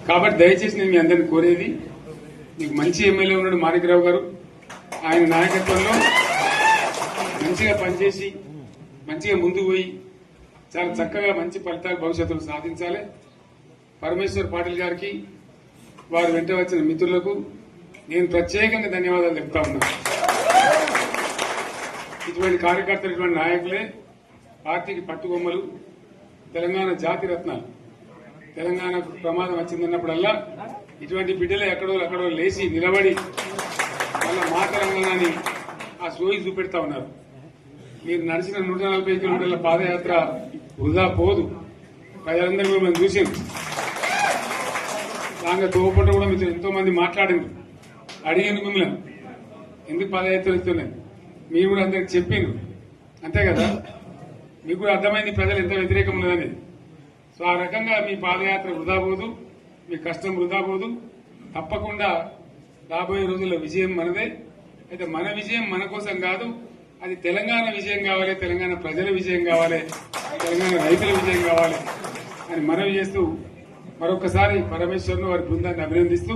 కాబట్టి దయచేసి నేను మీ అందరిని కోరేది, మీకు మంచి ఎమ్మెల్యే ఉన్నాడు మాణిక్రావు గారు, ఆయన నాయకత్వంలో మంచిగా పనిచేసి మంచిగా ముందుకు పోయి చాలా చక్కగా మంచి ఫలితాలు భవిష్యత్తులో సాధించాలి. పరమేశ్వర్ పాటిల్ గారికి, వారు వెంట వచ్చిన మిత్రులకు నేను ప్రత్యేకంగా ధన్యవాదాలు చెప్తా ఉన్నాను. ఇటువంటి కార్యకర్తలు, ఇటువంటి నాయకులే పార్టీకి పట్టుకొమ్మలు, తెలంగాణ జాతి రత్నాలు. తెలంగాణకు ప్రమాదం వచ్చిందన్నప్పుడల్లా ఇటువంటి బిడ్డలే ఎక్కడో లేచి నిలబడి వాళ్ళ మా తెలంగాణని ఆ సోయి చూపెడతా ఉన్నారు. మీరు నడిచిన 140 కిలోమీటర్ల పాదయాత్ర వృధా పోదు. ప్రజలందరూ మిమ్మల్ని చూసారు. దాంట్లో తోపంట కూడా మీతో ఎంతో మంది మాట్లాడింది, అడిగాను మిమ్మల్ని ఎందుకు పాదయాత్ర ఇస్తున్నాయి, మీరు కూడా అందరికి చెప్పిండ్రు. అంతే కదా, మీకు కూడా అర్థమైంది ప్రజలు ఎంత వ్యతిరేకం ఉన్నదని. సో ఆ రకంగా మీ పాదయాత్ర వృధా పోదు, మీ కష్టం వృధా పోదు. తప్పకుండా రాబోయే రోజుల్లో విజయం మనదే. అయితే మన విజయం మన కోసం కాదు, అది తెలంగాణ విజయం కావాలి, తెలంగాణ ప్రజల విజయం కావాలి, తెలంగాణ రైతుల విజయం కావాలి అని మనవి చేస్తూ మరొకసారి పరమేశ్వర్ను వారి బృందాన్ని అభినందిస్తూ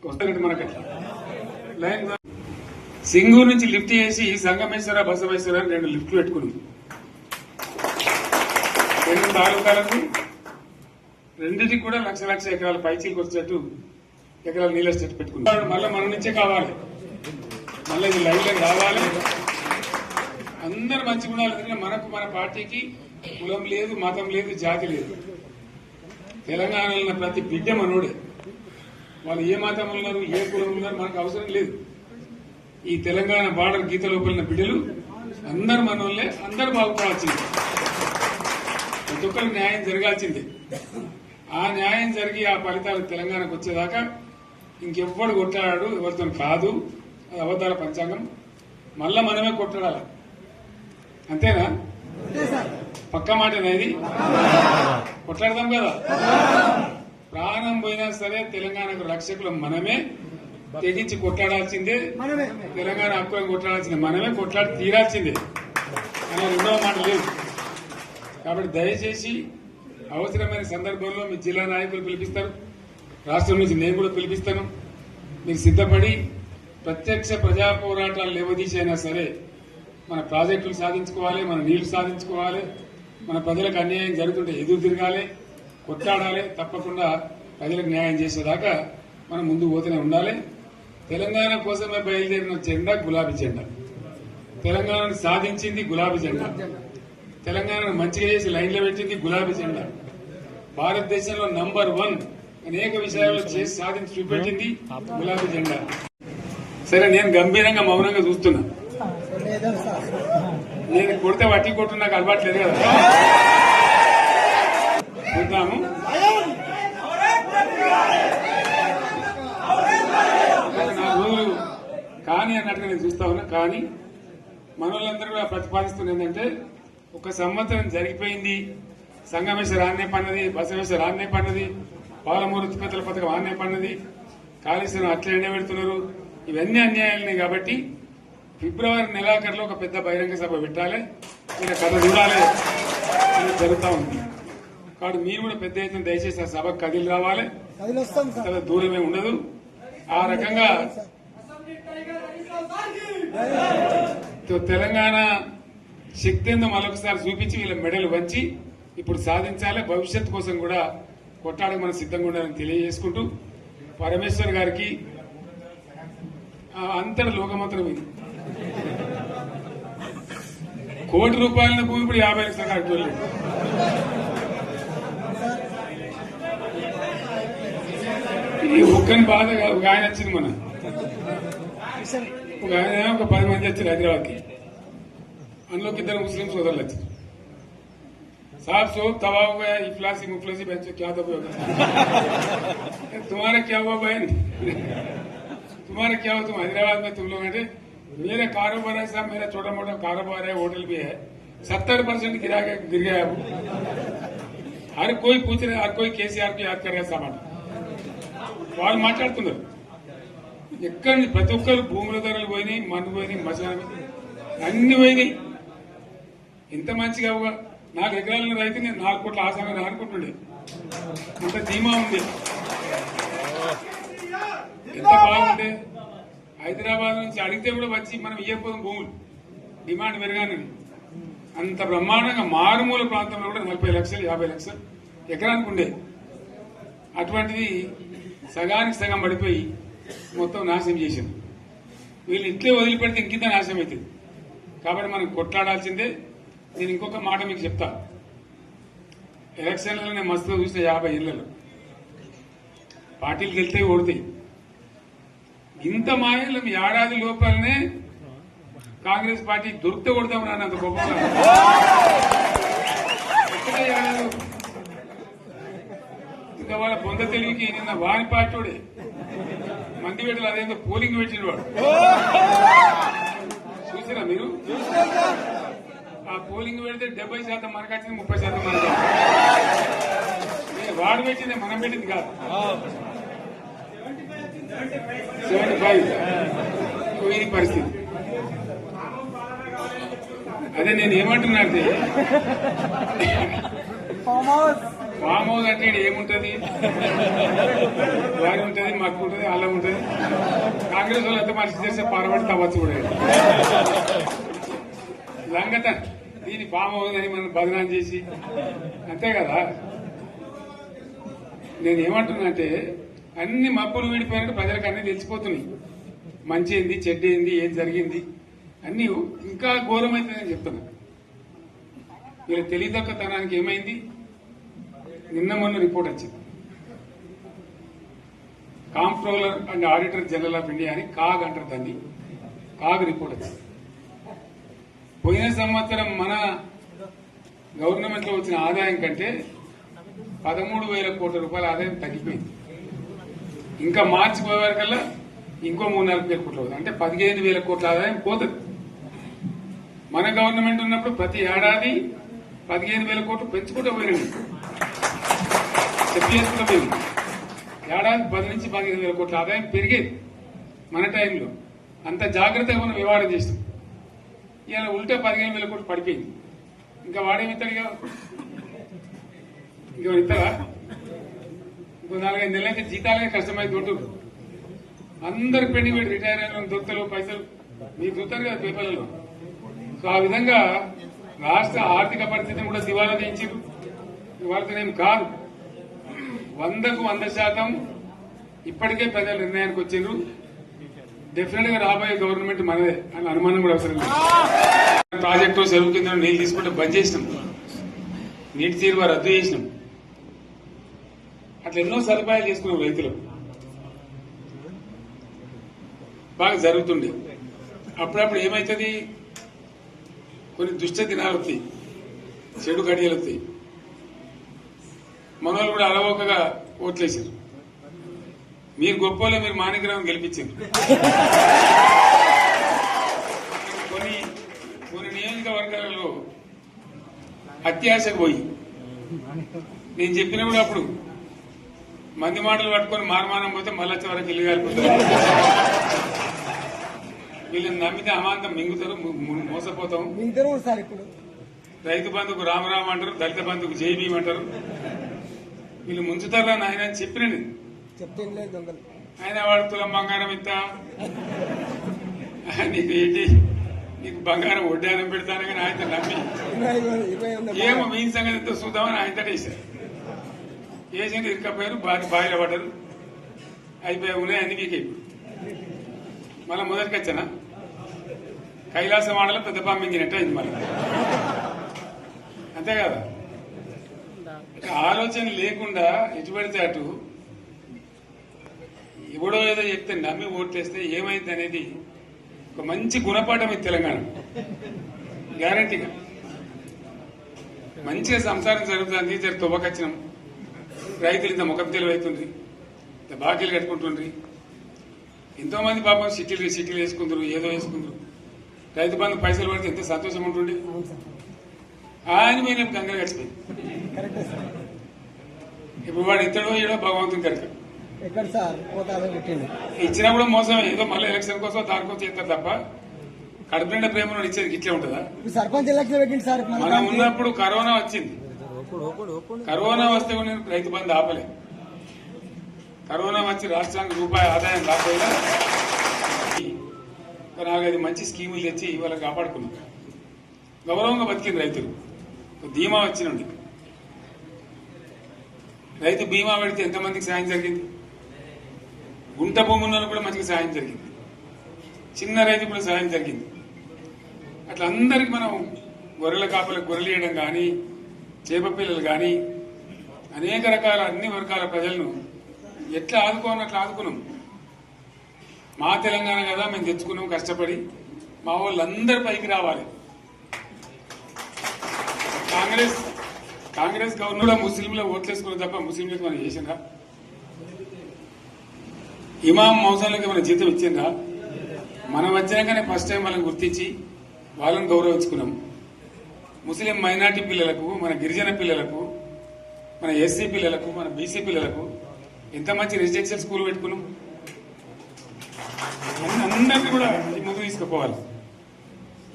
వస్తున్నట్టు మనకట్లా లైన్ సింగూరు నుంచి లిఫ్ట్ చేసి సంగమేశ్వర, బసవేశ్వర అని 2 లిఫ్ట్లు పెట్టుకున్నాం. 2 తాలూకాలకు రెండింటికి కూడా లక్ష ఎకరాల పైచీలకు వచ్చేట్టు ఎకరాల నీళ్ళ స్టేట్ పెట్టుకున్నాం. మళ్ళీ మన నుంచే కావాలి, మళ్ళీ ఇది లైన్లోకి రావాలి. అందరు మంచి గుణాలు. ఎందుకంటే మనకు మన పార్టీకి కులం లేదు, మతం లేదు, జాతి లేదు. తెలంగాణలో ఉన్న ప్రతి బిడ్డ మనోడే. వాళ్ళు ఏ మతం ఉన్నారు, ఏ కులం ఉన్నారు మనకు అవసరం లేదు. ఈ తెలంగాణ బార్డర్ గీత లోపలిన బిడ్డలు అందరు మనోళ్లే, అందరు బాగుపడాల్సిందే. ప్రతి ఒక్కరికి న్యాయం జరగాల్సిందే. ఆ న్యాయం జరిగి ఆ ఫలితాలు తెలంగాణకు వచ్చేదాకా ఇంకెవ్వడు కొట్లాడాడు, ఎవరితో కాదు. అది అవతార పంచాంగం. మళ్ళా మనమే కొట్లాడాలి. అంతేనా? పక్క మాట అనేది కొట్లాడదాం కదా. ప్రాణం పోయినా సరే తెలంగాణకు రక్షకులు మనమే. తెగించి కొట్లాడాల్సిందే. తెలంగాణ హక్కులను కొట్లాడాల్సిందే మనమే. కొట్లాడి తీరాల్సిందే అనే రెండవ మాట లేదు. కాబట్టి దయచేసి అవసరమైన సందర్భంలో మీ జిల్లా నాయకులు పిలిపిస్తారు, రాష్ట్రం నుంచి నేను కూడా పిలిపిస్తాను. మీరు సిద్ధపడి ప్రత్యక్ష ప్రజా పోరాటాలు లేవదీసైనా సరే మన ప్రాజెక్టులు సాధించుకోవాలి, మన నీళ్లు సాధించుకోవాలి, మన ప్రజలకు అన్యాయం జరుగుతుంటే ఎదురు తిరగాలి, కొట్లాడాలి. తప్పకుండా ప్రజలకు న్యాయం చేసేదాకా మనం ముందుకు పోతూనే ఉండాలి. తెలంగాణ కోసమే బయలుదేరిన జెండా గులాబీ జెండా. తెలంగాణను సాధించింది గులాబీ జెండా. తెలంగాణను మంచిగా చేసి లైన్లో పెట్టింది గులాబీ జెండా. భారతదేశంలో నంబర్ 1 అనేక విషయాల్లో చేసి సాధించి చూపెట్టింది గులాబీ జెండా. సరే, నేను గంభీరంగా మౌనంగా చూస్తున్నా. నేను కొడితే వట్టి కొట్టు నాకు అలవాట్లేదు కదా. చూద్దాము. నా రోజులు కానీ అన్నట్టుగా నేను చూస్తా ఉన్నా. కానీ మనోళ్ళందరూ కూడా ప్రతిపాదిస్తుంది ఏంటంటే, 1 సంవత్సరం జరిగిపోయింది, సంగమేశ్వర ఆన్నే పన్నది, బసవేశ్వర ఆన్నే పన్నది, పాలమూరు ఉత్పత్తుల పథకం ఆన్నే పన్నది, కాళేశ్వరం అట్లనే పెడుతున్నారు. ఇవన్నీ అన్యాయాలనే. కాబట్టి ఫిబ్రవరి నెలాఖరులో ఒక పెద్ద బహిరంగ సభ పెట్టాలి, మీరు కథ చూడాలి అని జరుగుతూ ఉంది. కాబట్టి మీరు కూడా పెద్ద ఎత్తున దయచేసి ఆ సభకు కదిలి రావాలి. కథ దూరమే ఉండదు. ఆ రకంగా తెలంగాణ శక్తి ఏందో మరొకసారి చూపించి వీళ్ళ మెడలు వంచి ఇప్పుడు సాధించాలి. భవిష్యత్తు కోసం కూడా కొట్టాడకు మనం సిద్ధంగా ఉండాలని తెలియజేసుకుంటూ, పరమేశ్వర్ గారికి అంతటి లోకమంత్రం ఇది. ₹1 కోట్ల భూమి ఇప్పుడు 50 లక్షల కట్టుకోలేదు. ఈ ఒక్కని బాధ ఒక ఆయన వచ్చింది, మన ఒక ఆయన ఒక 10 మంది వచ్చారు హైదరాబాద్కి. అందులోకి 2 ముస్లిం సోదరులు వచ్చారు. साहब सो तबाह हो गया, इफलासी मुफलासी बच्चे क्या दबे हो गए. तुम्हारा क्या हुआ बहन, तुम्हारा क्या हुआ, तुम हैदराबाद में तुम लोग हैं. मेरा कारोबार है साहब, मेरा छोटा मोटा कारोबार है, होटल भी है. 70% गिर गया है. हर कोई पूछ रहे, हर कोई केसीआर को याद कर रहे सामान. వాళ్ళు మాట్లాడుతున్నారు. ఎక్కడి ప్రతి ఒక్కరు భూముల ధరలు పోయినాయి, మన్ను పోయినాయి, మసాలా అన్ని పోయినాయి. ఇంత మంచిగా 4 ఎకరాల రైతు నేను 4 కోట్ల ఆసామని అనుకుంటుండే. ఇంత ధీమా ఉంది. ఎంత బాగుంటే హైదరాబాద్ నుంచి అడిగితే కూడా వచ్చి మనం ఇవ్వకపోదాం భూములు డిమాండ్ పెరగానే అంత బ్రహ్మాండంగా మారుమూల ప్రాంతంలో కూడా 40 లక్షలు 50 లక్షలు ఎకరానికి ఉండేది. అటువంటిది సగానికి సగం పడిపోయి మొత్తం నాశనం చేసింది. వీళ్ళు ఇట్లే వదిలిపెడితే ఇంకింత నాశనం అవుతుంది. కాబట్టి మనం కొట్లాడాల్సిందే. నేను ఇంకొక మాట మీకు చెప్తా. ఎలక్షన్లలో నేను మస్తుగా చూసిన 50 ఏళ్లలో పార్టీలు గెలితే ఓడతాయి. ఇంత మాయలు ఏడాది లోపలనే కాంగ్రెస్ పార్టీ దొరికితే కొడతాం రానంత గొప్పగా ఇంకా వాళ్ళ పొంద తెలివికి నిన్న వారి పార్టీడే మంది పెట్టలు అదేందో పోలింగ్ పెట్టిన వాడు చూసారా మీరు? ఆ పోలింగ్ పెడితే 70% మనకు వచ్చింది, 30% మనకి. వాడు పెట్టింది మనం పెట్టింది కాదు. 75 ఇది పరిస్థితి. అదే నేను ఏమంటున్నా అంటే ఫామ్ హౌస్ అంటే ఏముంటది, వారి ఉంటది, మాకు ఉంటది, అలా ఉంటది. కాంగ్రెస్ వాళ్ళు ఎంత మనిషి చేస్తే పారబడి తవ్వచ్చు కూడా లంగత దీన్ని ఫామ్ హౌస్ అని మనం బదనాం చేసి అంతే కదా. నేను ఏమంటున్నా అంటే అన్ని మబ్బులు వీడిపోయినట్టు ప్రజలకు అన్ని తెలిసిపోతున్నాయి. మంచి ఏంది, చెడ్డ ఏంది, ఏం జరిగింది అన్ని ఇంకా ఘోరమైందని చెప్తున్నా. వీళ్ళ తెలియదక్కతనానికి ఏమైంది? నిన్న మొన్న రిపోర్ట్ వచ్చింది. Comptroller and auditor general of India అని కాగ్ అంటారు దాన్ని. కాగ్ రిపోర్ట్ వచ్చింది. పోయిన సంవత్సరం మన గవర్నమెంట్ లో వచ్చిన ఆదాయం కంటే 13,000 కోట్ల రూపాయల ఆదాయం తగ్గిపోయింది. ఇంకా మార్చి పోయే వరకల్లా ఇంకో 3-4 కోట్లు అవుతుంది. అంటే 15,000 కోట్ల ఆదాయం పోతుంది. మన గవర్నమెంట్ ఉన్నప్పుడు ప్రతి ఏడాది 15,000 కోట్లు పెంచుకుంటూ పోయింది, చెప్పేసుకుంటూ పోయింది. ఏడాది 10 నుంచి 15,000 కోట్ల ఆదాయం పెరిగేది మన టైంలో. అంత జాగ్రత్తగా మనం వ్యవహారం చేస్తాం. ఇవాళ ఉల్టా 15,000 కోట్లు పడిపోయింది. ఇంకా వాడేమిస్తాడుగా, ఇంకో ఇస్తారా? ఇంకో 4-5 నెలలైతే జీతాలే కష్టమైంది ఉంటుంది. అందరు పెండింగ్ పెట్టి రిటైర్ అయిన దొరుకుతలు పైసలు మీరు చూస్తారు కదా పేపర్లలో. సో ఆ విధంగా రాష్ట్ర ఆర్థిక పరిస్థితిని కూడా దివాలా తీయించారు. ఇవాళతోనేం కాదు, 100కు 100% ఇప్పటికే ప్రజలు నిర్ణయానికి వచ్చారు. డెఫినెట్ గా రాబోయే గవర్నమెంట్ మనదే అని అనుమానం కూడా అవసరం లేదు. ప్రాజెక్టు చెరువు కింద నీళ్లు తీసుకుంటే బంద్ చేసినాం, నీటి తీరువ రద్దు చేసినాం. అట్లా ఎన్నో సదుపాయాలు చేసుకున్నాం. రైతులు బాగా జరుగుతుండే. అప్పుడప్పుడు ఏమవుతుంది, కొన్ని దుష్ట దినాలు వస్తాయి, చెడు గడియలు వస్తాయి. మనోళ్ళు కూడా అలవోకగా ఓట్లేశారు. మీరు గొప్పలో మీరు మాణిక్యరావు గెలిపించారు. కొన్ని నియోజకవర్గాలలో అత్యాశకు పోయి నేను చెప్పిన కూడా అప్పుడు మంది మాటలు పట్టుకొని మారమానం పోతే మళ్ళీ వరకు ఇల్లు కాలిపోతారు. వీళ్ళని నమ్మితే అమాంతం మింగుతారు, మోసపోతాం. రైతు బంధుకు రామరామ్ అంటారు, దళిత బంధుకు జై భీమ్ అంటారు. వీళ్ళు ముంచుతారా నాయన అని చెప్పినండి. ఆయన వాడు తులం బంగారం ఇస్తా, నీకు ఏంటి, నీకు బంగారం వడ్డానం పెడతాను కానీ ఆయన నమ్మి ఏమో మీ సంగతి ఎంతో చూద్దామని ఆయన వేశారు. వేసింది ఇరుకపోయారు, బాయిలో పడ్డారు, అయిపోయా ఉన్నాయి అన్ని మీకు. మళ్ళీ మొదటికి వచ్చానా కైలాసం ఆడలో పెద్ద పంపించినట్టు అయింది మళ్ళీ. అంతే కదా, ఆలోచన లేకుండా ఎటు పడితే అటు ఎవడో ఏదో చెప్తే నమ్మి ఓట్లేస్తే ఏమైంది అనేది ఒక మంచి గుణపాఠం ఇది తెలంగాణ. గ్యారంటీగా మంచిగా సంసారం జరుగుతుంది. జర తువ్వకొచ్చినాం, రైతులు ఇంత ముఖం తెలివైతుంది, ఇంత బాకీలు కట్టుకుంటుండ్రి. ఎంతో మంది పాపం సిటీలు వేసుకుంటారు, ఏదో వేసుకుంటారు. రైతు బంధు పైసలు పడితే ఎంత సంతోషం ఉంటుండే. ఆయన మీద గంగలు గడిచిపోయింది. ఇప్పుడు వాడు ఇతడో ఏడో భగవంతుని కరెక్ట్ ఇచ్చినా కూడా మోసం. ఏదో మళ్ళీ ఎలక్షన్ కోసం దానికోసం చేస్తారు తప్ప కడుపు నిండా ప్రేమను ఇచ్చేది ఇట్లే ఉంటుందా? సర్పంచ్ ఎలక్షన్ పెట్టింది సార్. మనం ఉన్నప్పుడు కరోనా వచ్చింది, కరోనా వస్తే కూడా నేను రైతు బంధు ఆపలే. కరోనా వచ్చి రాష్ట్రానికి రూపాయి ఆదాయం రాకపోయినా 4-5 మంచి స్కీములు తెచ్చి వాళ్ళకి కాపాడుకున్నాం. గౌరవంగా బతికింది రైతులు. బీమా వచ్చినండి. రైతు బీమా పెడితే ఎంతమందికి సాయం జరిగింది? గుంట భూములను కూడా మంచిగా సాయం జరిగింది. చిన్న రైతు కూడా సాయం జరిగింది. అట్లా అందరికి మనం గొర్రెల కాపలకు గొర్రెలు వేయడం కానీ, చేప పిల్లలు కానీ, అనేక రకాల అన్ని వర్గాల ప్రజలను ఎట్లా ఆదుకోవాలని అట్లా ఆదుకున్నాం. మా తెలంగాణ కదా మేము తెచ్చుకున్నాం కష్టపడి. మా వాళ్ళందరి పైకి రావాలి. కాంగ్రెస్ గవర్నర్ ముస్లింలు ఓట్లేసుకున్న తప్ప ముస్లింలకు మనం చేసిందా? ఇమాం మౌసాలకి మన జీతం ఇచ్చిందా? మనం వచ్చినాకనే ఫస్ట్ టైం వాళ్ళని గుర్తించి వాళ్ళని గౌరవించుకున్నాం. ముస్లిం మైనార్టీ పిల్లలకు, మన గిరిజన పిల్లలకు, మన ఎస్సీ పిల్లలకు, మన బీసీ పిల్లలకు ఎంత మంచి రెసిడెన్షియల్ స్కూల్ పెట్టుకున్నాం. అందరినీ కూడా ముందు తీసుకుపోవాలి.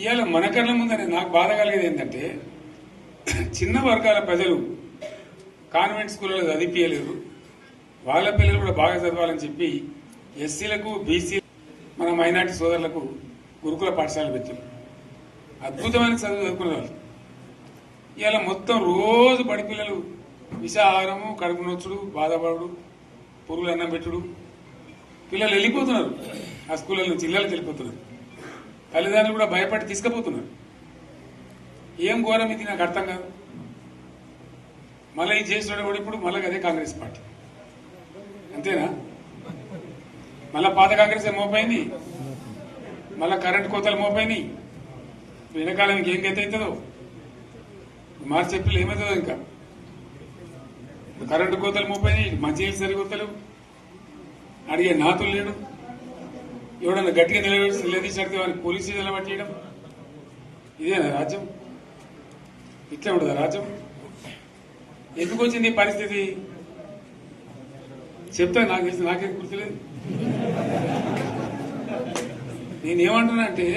ఇవాళ మన కళ్ళ ముందని నాకు బాధ కలిగేది ఏంటంటే, చిన్న వర్గాల ప్రజలు కాన్వెంట్ స్కూళ్ళలో చదివించలేరు. వాళ్ళ పిల్లలు కూడా బాగా చదవాలని చెప్పి ఎస్సీలకు, బీసీ, మన మైనార్టీ సోదరులకు గురుకుల పాఠశాలలు పెట్టారు. అద్భుతమైన చదువు చదువుకునే వాళ్ళు. ఇవాళ మొత్తం రోజు బడి పిల్లలు విషాహారము, కడుపు నొచ్చుడు, బాధపడు, పురుగులు అన్నం పెట్టుడు. పిల్లలు వెళ్ళిపోతున్నారు. ఆ స్కూళ్ళ నుంచి ఇళ్ళకి వెళ్ళిపోతున్నారు. తల్లిదండ్రులు కూడా భయపడి తీసుకుపోతున్నారు. ఏం ఘోరం ఇది నాకు అర్థం కాదు. మళ్ళీ ఇది చేసిన కూడా ఇప్పుడు మళ్ళీ అదే కాంగ్రెస్ పార్టీ. అంతేనా? మళ్ళా పాత కాంగ్రెస్ మోపైంది. మళ్ళా కరెంటు కోతలు మోపైనాయి. వెనకాలం ఇంకేం గతి అవుతుందో మార్చి చెప్పి ఏమవుతుందో. ఇంకా కరెంటు కోతలు మోపైనాయి. మంచినీళ్ళు సరికొత్తలు. అడిగే నాతులు లేడు. ఎవడన్నా గట్టిగా నిలదీసినట్టు వారికి పోలీసు నిలబట్టేయడం. ఇదేనా రాజ్యం? ఇట్లా ఉండదా రాజ్యం? ఎందుకు వచ్చింది ఈ పరిస్థితి చెప్తా. నాకు తెలిసి నాకేం గుర్తులేదు. నేనేమంటున్నా అంటే,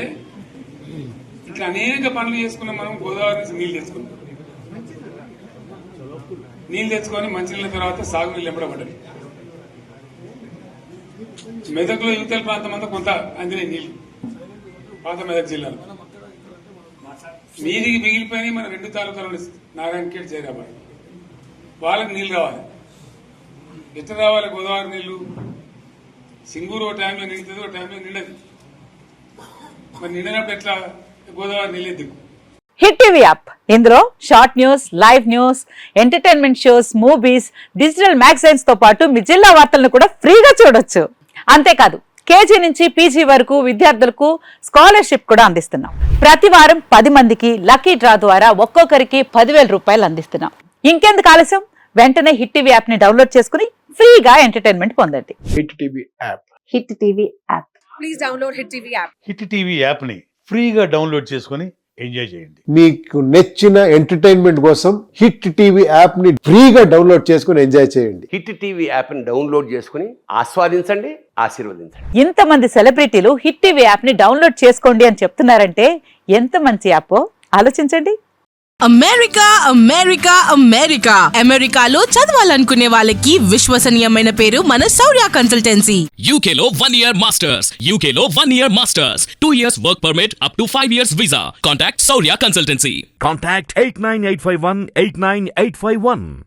ఇట్లా అనేక పనులు చేసుకున్నాం. మనం గోదావరి నుంచి నీళ్లు తెచ్చుకున్నాం. నీళ్లు తెచ్చుకొని మంచినీళ్ళ తర్వాత సాగునీళ్ళు ఎంపడబడ్డాయి. మెదక్లో యువతల ప్రాంతం అంతా కొంత అందినాయి నీళ్లు. పాత మెదక్ జిల్లాలో మీదికి మిగిలిపోయినాయి. మన 2 తాలూకాలు నారాయణఖేడ్, జైరాబాద్. వాళ్ళకి నీళ్లు రావాలి. ఎట్లా రావాలి గోదావరి నీళ్లు? సింగూరు ఒక టైంలో నిండుతుంది, ఒక టైంలో నిండదు. మరి నిండినప్పుడు ఎట్లా గోదావరి నీళ్ళే దిక్కు? హిట్ టీవీ యాప్, ఇందులో short news, live news, entertainment shows, movies, digital magazines తో పాటు మీ జిల్లా వార్తలను కూడా ఫ్రీగా చూడొచ్చు. అంతేకాదు, కేజీ నుంచి పీజీ వరకు విద్యార్థులకు స్కాలర్షిప్ కూడా అందిస్తున్నాం. ప్రతి వారం 10 మందికి లక్కీ డ్రా ద్వారా ఒక్కొక్కరికి 10,000 రూపాయలు అందిస్తున్నాం. ఇంకెందుకు ఆలస్యం? వెంటనే హిట్ టీవీ యాప్ ని డౌన్లోడ్ చేసుకుని ఫ్రీగా ఎంటర్టైన్మెంట్ పొందండి. Hit TV app. Hit TV app. Please download hit TV app. Hit TV app ని ఫ్రీగా డౌన్లోడ్ చేసుకుని ఎంజాయ్ చేయండి. మీకు నచ్చిన ఎంటర్టైన్మెంట్ కోసం హిట్ టీవీ యాప్ ని ఫ్రీగా డౌన్లోడ్ చేసుకుని ఎంజాయ్ చేయండి. హిట్ టీవీ యాప్ ని డౌన్లోడ్ చేసుకుని ఆస్వాదించండి, ఆశీర్వదించండి. ఇంతమంది సెలబ్రిటీలు హిట్ టీవీ యాప్ ని డౌన్లోడ్ చేసుకోండి అని చెప్తున్నారంటే ఎంత మంచి యాప్ ఆలోచించండి. అమెరికా అమెరికా అమెరికా అమెరికాలో చదవాలనుకునే వాళ్ళకి విశ్వసనీయమైన పేరు మన శౌర్య కన్సల్టెన్సీ. UK లో 1 year masters. UK లో 1 year masters. 2 years work permit up to 5 years visa. Contact Saurya Consultancy. Contact 89851 89851.